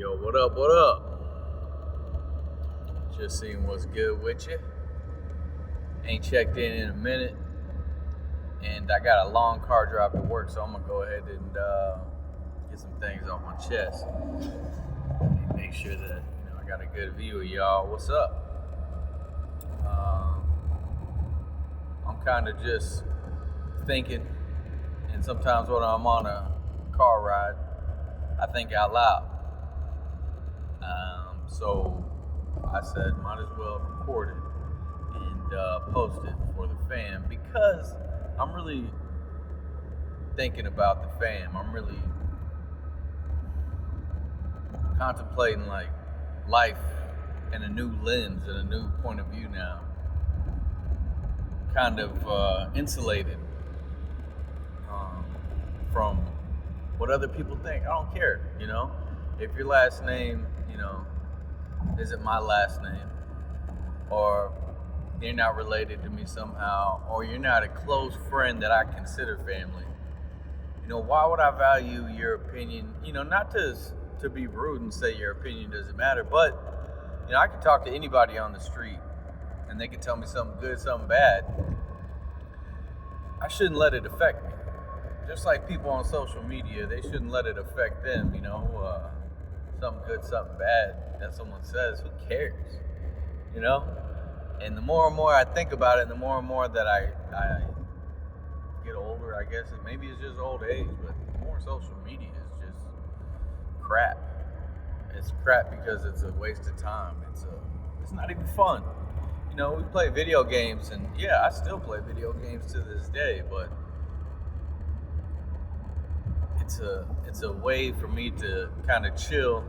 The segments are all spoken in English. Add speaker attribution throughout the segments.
Speaker 1: Yo, what up, what up? Just seeing what's good with you. Ain't checked in a minute. And I got a long car drive to work, so I'm going to go ahead and get some things off my chest. Make sure that I got a good view of y'all. What's up? I'm kind of just thinking, and sometimes when I'm on a car ride, I think out loud. So I said, might as well record it and post it for the fam, because I'm really thinking about the fam. I'm really contemplating like life in a new lens and a new point of view now. Kind of insulated from what other people think. I don't care, if your last name, isn't my last name, or you're not related to me somehow, or you're not a close friend that I consider family. Why would I value your opinion? Not to be rude and say your opinion doesn't matter, but I can talk to anybody on the street and they can tell me something good, something bad. I shouldn't let it affect me. Just like people on social media, they shouldn't let it affect them, something good, something bad that someone says, who cares? And the more and more I think about it, and the more and more that I get older, I guess maybe it's just old age, but more social media is just crap. It's crap because it's a waste of time. It's not even fun. We play video games, and yeah, I still play video games to this day, but it's a way for me to kind of chill,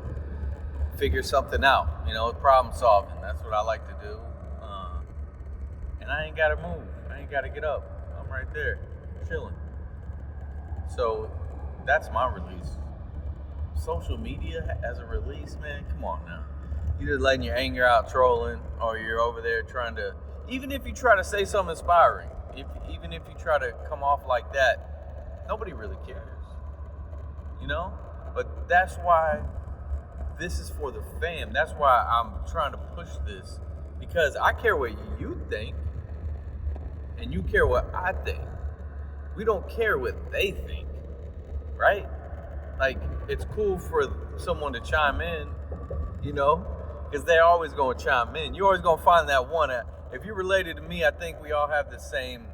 Speaker 1: figure something out, problem solving. That's what I like to do. And I ain't got to move. I ain't got to get up. I'm right there, chilling. So that's my release. Social media as a release, man, come on now. You're just letting your anger out trolling, or you're over there trying to, even if you try to say something inspiring, even if you try to come off like that, nobody really cares. But that's why this is for the fam. That's why I'm trying to push this, because I care what you think and you care what I think. We don't care what they think, right? Like, it's cool for someone to chime in, because they're always going to chime in. You're always going to find that one. If you're related to me, I think we all have the same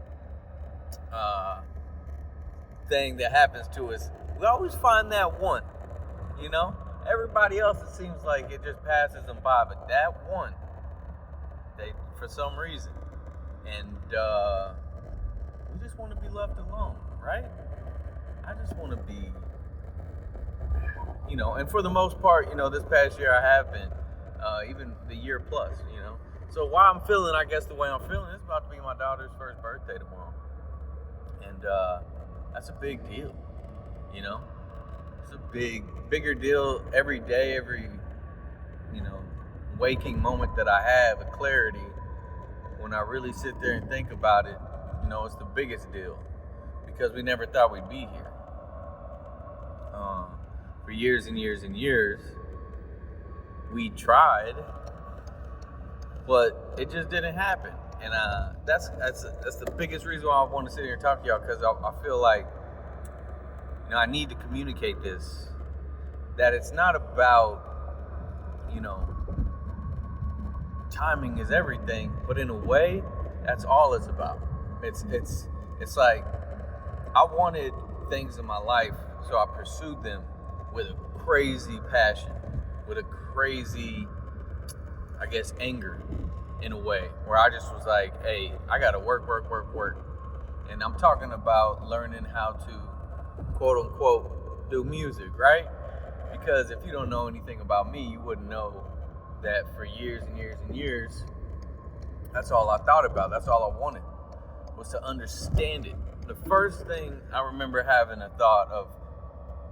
Speaker 1: thing that happens to us. We always find that one, Everybody else, it seems like it just passes them by, but that one, they, for some reason, and we just want to be left alone, right? I just want to be, and for the most part, this past year I have been, even the year plus, So why I'm feeling, I guess the way I'm feeling, it's about to be my daughter's first birthday tomorrow. And that's a big deal, It's a bigger deal every day, every, waking moment that I have, a clarity. When I really sit there and think about it, it's the biggest deal, because we never thought we'd be here. For years and years and years, we tried, but it just didn't happen. And that's the biggest reason why I want to sit here and talk to y'all, because I feel like, I need to communicate this, that it's not about, timing is everything, but in a way, that's all it's about. It's like, I wanted things in my life, so I pursued them with a crazy passion, with a crazy, I guess, anger in a way, where I just was like, hey, I gotta work. And I'm talking about learning how to, quote unquote, do music, right? Because if you don't know anything about me, you wouldn't know that for years and years and years, that's all I thought about. That's all I wanted, was to understand it. The first thing I remember having a thought of,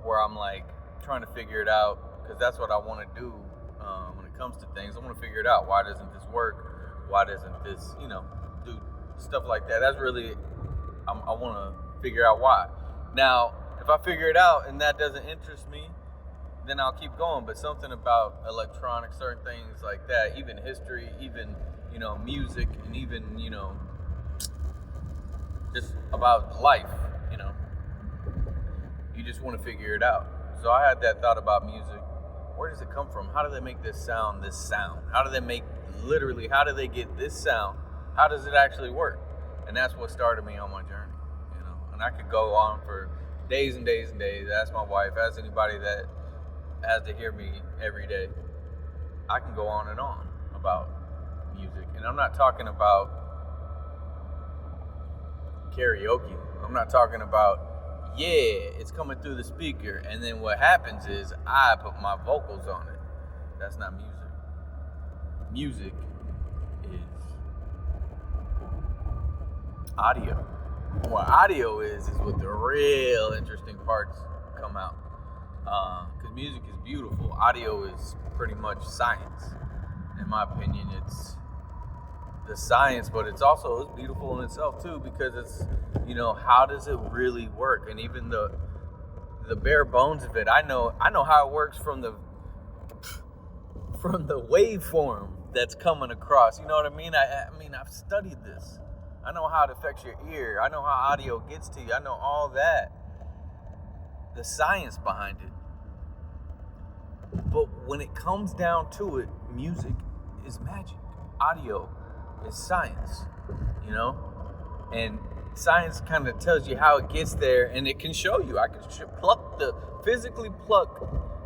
Speaker 1: where I'm like trying to figure it out, because that's what I want to do when it comes to things. I want to figure it out. Why doesn't this work? Why doesn't this, do stuff like that? That's really, I want to figure out why. Now, if I figure it out and that doesn't interest me, then I'll keep going. But something about electronics, certain things like that, even history, even, music, and even, just about life, you just want to figure it out. So I had that thought about music. Where does it come from? How do they make this sound? How do they get this sound? How does it actually work? And that's what started me on my journey, and I could go on for days and days and days. Ask my wife, ask anybody that has to hear me every day. I can go on and on about music. And I'm not talking about karaoke. I'm not talking about, it's coming through the speaker, and then what happens is I put my vocals on it. That's not music. Music is audio. What audio is what the real interesting parts come out. Because music is beautiful. Audio is pretty much science. In my opinion, it's the science, but it's beautiful in itself too, because it's, how does it really work? And even the bare bones of it, I know how it works from the waveform that's coming across. You know what I mean? I've studied this. I know how it affects your ear. I know how audio gets to you. I know all that. The science behind it. But when it comes down to it, music is magic. Audio is science, And science kind of tells you how it gets there, and it can show you. I can physically pluck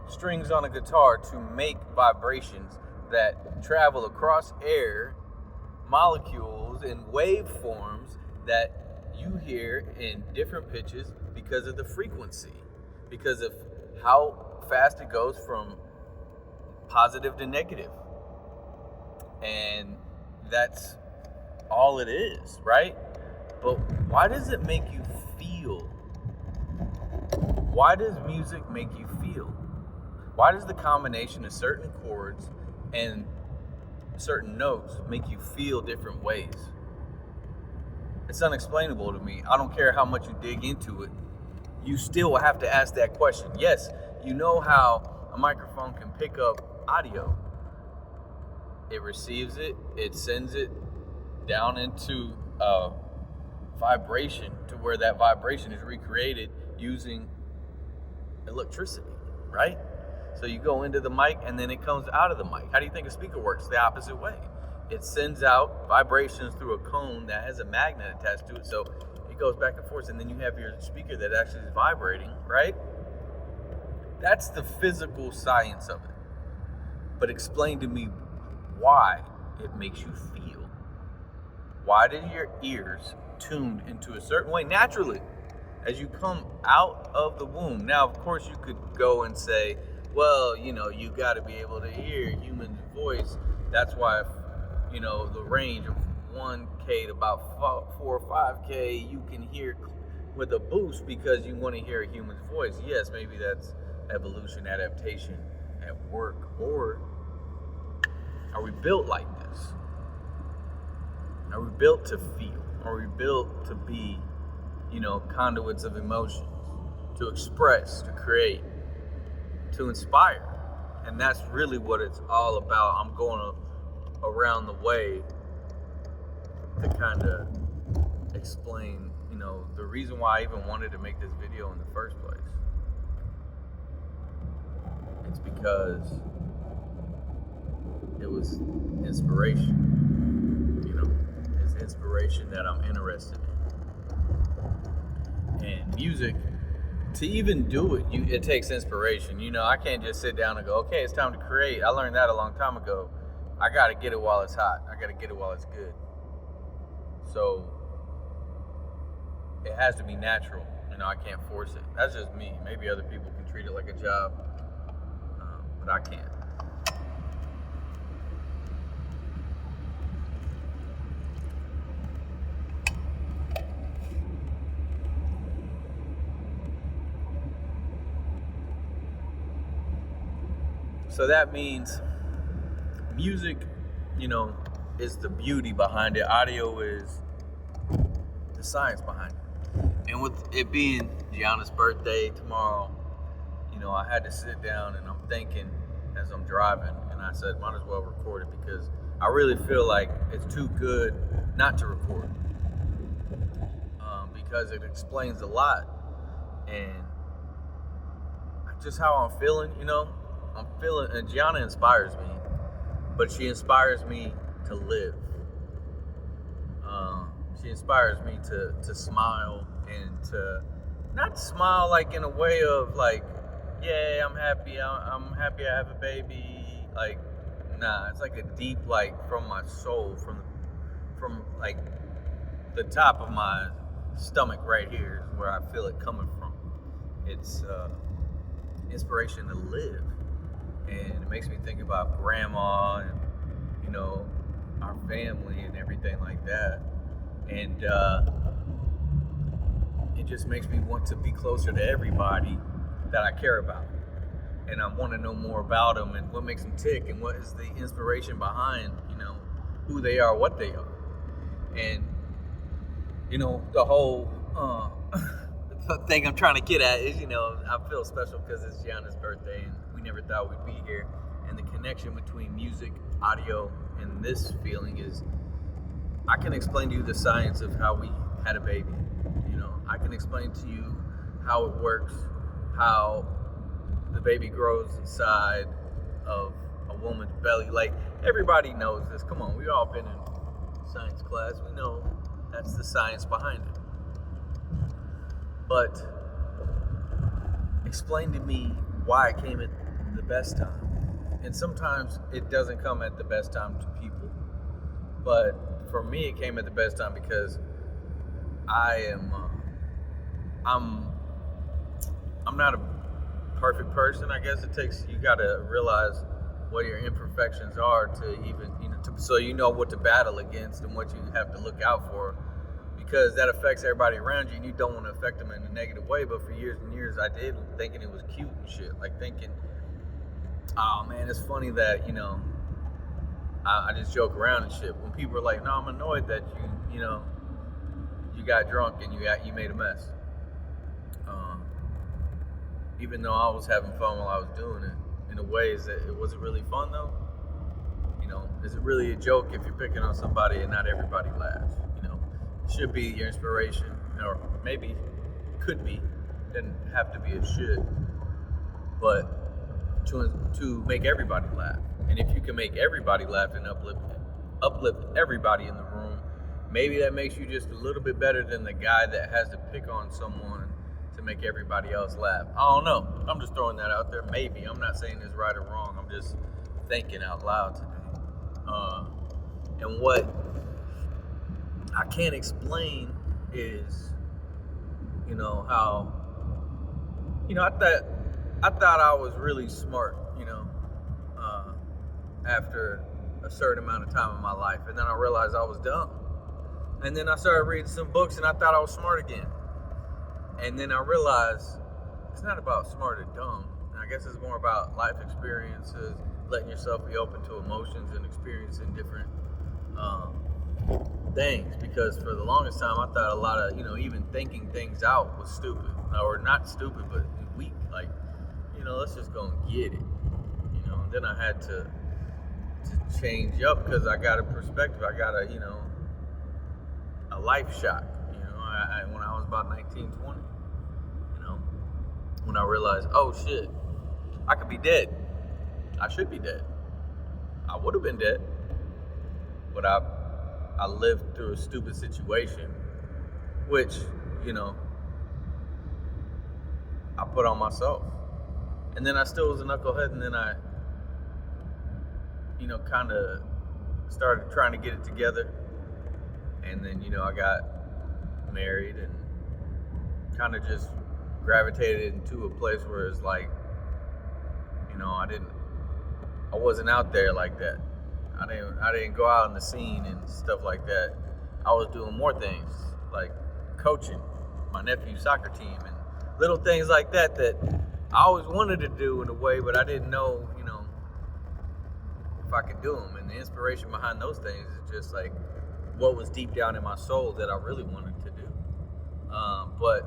Speaker 1: strings on a guitar to make vibrations that travel across air, molecules, and waveforms that you hear in different pitches because of the frequency, because of how fast it goes from positive to negative. And that's all it is, right? But why does it make you feel? Why does music make you feel? Why does the combination of certain chords and certain notes make you feel different ways? It's unexplainable to me. I don't care how much you dig into it. You still have to ask that question. Yes, you know how a microphone can pick up audio. It receives it, it sends it down into a vibration to where that vibration is recreated using electricity, right? So you go into the mic and then it comes out of the mic. How do you think a speaker works? The opposite way. It sends out vibrations through a cone that has a magnet attached to it, so it goes back and forth, and then you have your speaker that actually is vibrating, right? That's the physical science of it. But explain to me why it makes you feel. Why do your ears tuned into a certain way naturally as you come out of the womb? Now, of course, you could go and say, well, you got to be able to hear human voice. That's why, the range of 1K to about 4 or 5K, you can hear with a boost because you want to hear a human's voice. Yes, maybe that's evolution, adaptation at work. Or are we built like this? Are we built to feel? Are we built to be, conduits of emotions, to express, to create, to inspire? And that's really what it's all about. I'm going around the way to kind of explain, the reason why I even wanted to make this video in the first place. It's because it was inspiration. It's inspiration that I'm interested in. And music, to even do it, it takes inspiration. I can't just sit down and go, okay, it's time to create. I learned that a long time ago. I got to get it while it's hot. I got to get it while it's good. So it has to be natural. I can't force it. That's just me. Maybe other people can treat it like a job, but I can't. So that means music, is the beauty behind it. Audio is the science behind it. And with it being Gianna's birthday tomorrow, I had to sit down and I'm thinking as I'm driving, and I said, might as well record it because I really feel like it's too good not to record, because it explains a lot, and just how I'm feeling, and Gianna inspires me, but she inspires me to live. She inspires me to smile, and to not smile like in a way of like, yeah, I'm happy. I'm happy I have a baby. Like, nah, it's like a deep, like from my soul, from like the top of my stomach right here is where I feel it coming from. It's inspiration to live, and it makes me think about grandma and our family and everything like that, and it just makes me want to be closer to everybody that I care about, and I want to know more about them and what makes them tick and what is the inspiration behind who they are, what they are, and the whole the thing I'm trying to get at is I feel special because it's Gianna's birthday and we never thought we'd be here, and the connection between music, audio, and this feeling is I can explain to you the science of how we had a baby. I can explain to you how it works, how the baby grows inside of a woman's belly. Like, everybody knows this. Come on, we've all been in science class. We know that's the science behind it. But explain to me why it came at the best time. And sometimes it doesn't come at the best time to people. But for me, it came at the best time because I'm not a perfect person. I guess you got to realize what your imperfections are to even, so you know what to battle against and what you have to look out for, because that affects everybody around you, and you don't want to affect them in a negative way. But for years and years, I did, thinking it was cute and shit, like thinking, oh man, it's funny that I just joke around and shit. When people are like, no, I'm annoyed that you got drunk and you made a mess. Even though I was having fun while I was doing it, in a way, is that it wasn't really fun though. Is it really a joke if you're picking on somebody and not everybody laughs? It should be your inspiration, or maybe could be. Doesn't have to be. It should, but to make everybody laugh. And if you can make everybody laugh and uplift everybody in the room, maybe that makes you just a little bit better than the guy that has to pick on someone to make everybody else laugh. I don't know. I'm just throwing that out there. Maybe. I'm not saying it's right or wrong. I'm just thinking out loud today. And what I can't explain is, how, I thought I was really smart, after a certain amount of time in my life. And then I realized I was dumb. And then I started reading some books and I thought I was smart again. And then I realized it's not about smart or dumb. I guess it's more about life experiences, letting yourself be open to emotions and experiencing different things. Because for the longest time, I thought a lot of, even thinking things out was stupid. Or not stupid, but weak. Like, let's just go and get it. And then I had to change up because I got a perspective. I got a life shock. When I was about 19, 20, when I realized, oh shit, I could be dead. I should be dead. I would have been dead, but I lived through a stupid situation, which, I put on myself. And then I still was a knucklehead, and then I, kind of started trying to get it together. And then, I got married and kind of just gravitated into a place where it's like, I wasn't out there like that. I didn't go out in the scene and stuff like that. I was doing more things, like coaching my nephew's soccer team and little things like that I always wanted to do in a way, but I didn't know, if I could do them. And the inspiration behind those things is just like what was deep down in my soul that I really wanted to do. But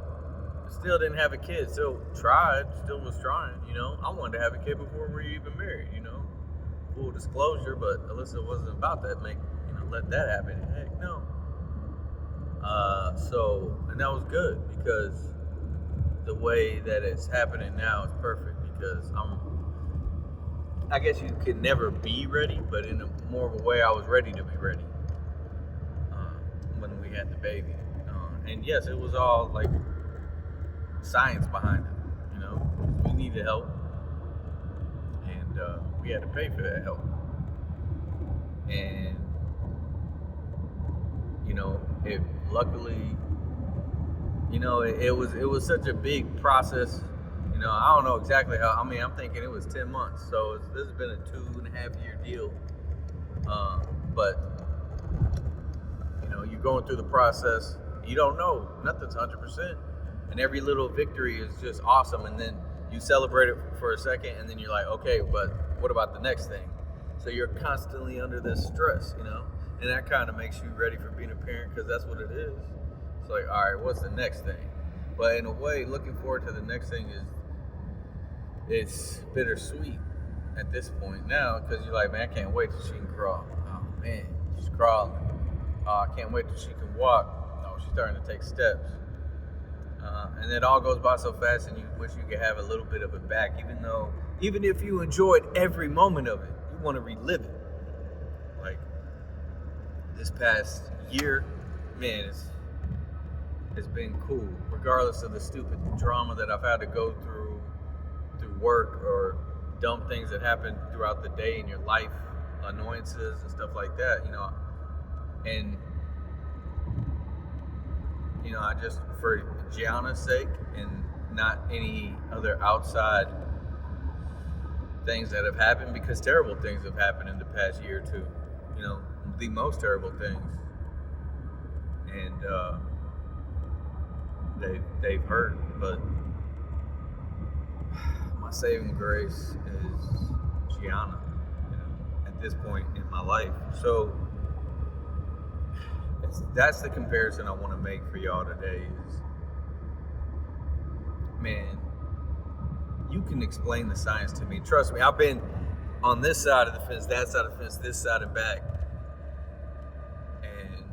Speaker 1: Still didn't have a kid. Still tried. Still was trying. I wanted to have a kid before we were even married. Full disclosure, but Alyssa wasn't about that. Let that happen. Heck no. And that was good because the way that it's happening now is perfect because I guess you could never be ready, but in more of a way I was ready to be ready when we had the baby. And yes, it was all like science behind it. We needed help, and we had to pay for that help. And it luckily, it was such a big process. I don't know exactly how. I'm thinking it was 10 months, so this has been a 2.5 year deal. But you're going through the process. You don't know, nothing's 100%, and every little victory is just awesome. And then you celebrate it for a second, and then you're like, okay, but what about the next thing? So you're constantly under this stress, and that kind of makes you ready for being a parent because that's what it is. It's like, all right, what's the next thing? But in a way, looking forward to the next thing it's bittersweet at this point now because you're like, man, I can't wait till she can crawl. Oh man, she's crawling. I can't wait till she can walk. Oh, she's starting to take steps. And it all goes by so fast, and you wish you could have a little bit of it back, even if you enjoyed every moment of it, you want to relive it. Like this past year, man, it's been cool, regardless of the stupid drama that I've had to go through work or dumb things that happen throughout the day in your life, annoyances and stuff like that, and I just, for Gianna's sake and not any other outside things that have happened, because terrible things have happened in the past year or two, the most terrible things, and they've hurt, but my saving grace is Gianna, at this point in my life. So that's the comparison I want to make for y'all today is, man, you can explain the science to me. Trust me, I've been on this side of the fence, that side of the fence, this side and back. And,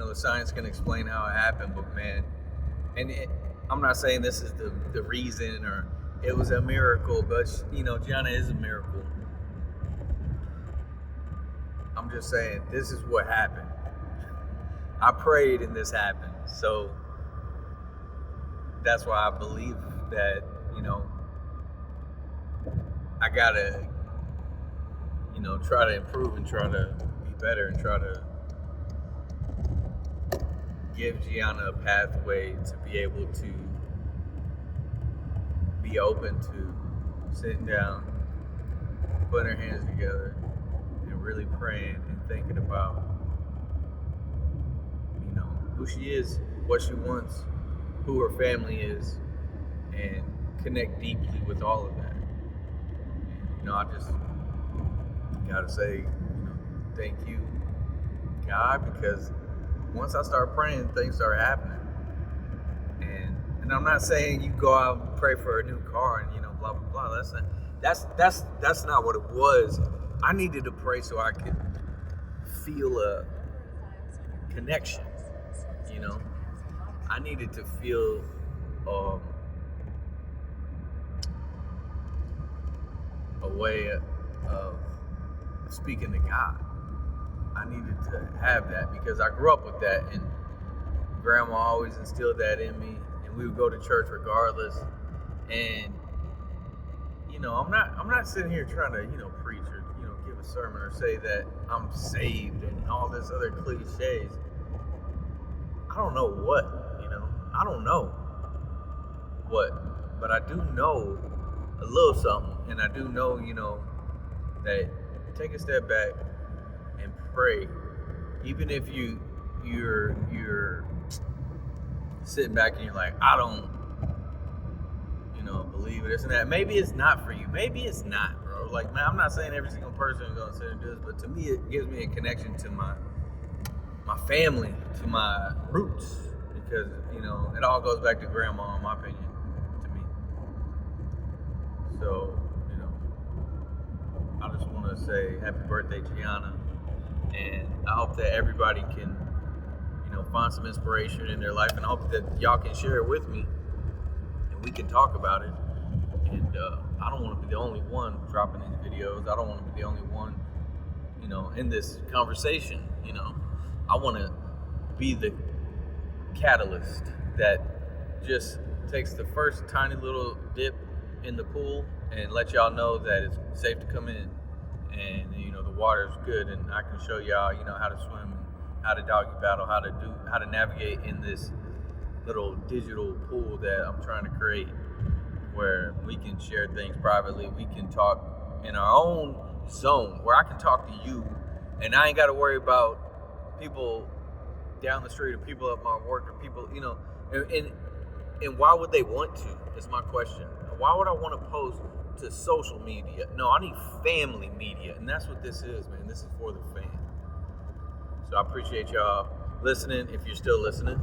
Speaker 1: the science can explain how it happened, but man, I'm not saying this is the reason or it was a miracle, but, Gianna is a miracle. I'm just saying, this is what happened. I prayed and this happened. So that's why I believe that, I gotta, try to improve and try to be better and try to give Gianna a pathway to be able to be open to sitting down, putting her hands together, and really praying and thinking about, who she is, what she wants, who her family is, and connect deeply with all of that. I just gotta say, thank you, God, because once I start praying, things start happening. And I'm not saying you go out and pray for a new car and blah blah blah. That's not what it was. I needed to pray so I could feel a connection. I needed to feel a way of speaking to God. I needed to have that because I grew up with that, and Grandma always instilled that in me, and we would go to church regardless. And I'm not sitting here trying to preach or give a sermon or say that I'm saved and all this other cliches. I don't know what, I don't know what, but I do know a little something, and I do know, that take a step back and pray, even if you're sitting back and you're like, I don't, believe it, this and that. Maybe it's not for you. Maybe it's not, bro. Like, man, I'm not saying every single person is gonna sit and do this, but to me, it gives me a connection to my family, to my roots. It because it all goes back to grandma, in my opinion, to me. So I just want to say happy birthday, Gianna, and I hope that everybody can find some inspiration in their life, and I hope that y'all can share it with me and we can talk about it. And I don't want to be the only one dropping these videos. I don't want to be the only one in this conversation. I want to be the catalyst that just takes the first tiny little dip in the pool and let y'all know that it's safe to come in, and the water's good, and I can show y'all how to swim, and how to doggy paddle, how to navigate in this little digital pool that I'm trying to create, where we can share things privately. We can talk in our own zone, where I can talk to you and I ain't got to worry about people down the street or people at my work or people, and why would they want to, is my question. Why would I want to post to social media? No, I need family media, and that's what this is, man. This is for the fam. So I appreciate y'all listening, if you're still listening,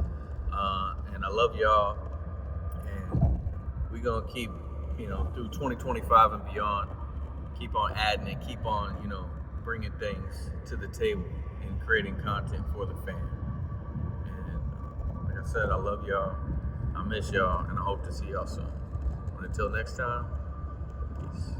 Speaker 1: and I love y'all, and we're gonna keep, through 2025 and beyond, keep on adding and keep on, bringing things to the table and creating content for the fam. And like I said, I love y'all, I miss y'all, and I hope to see y'all soon. And until next time, peace.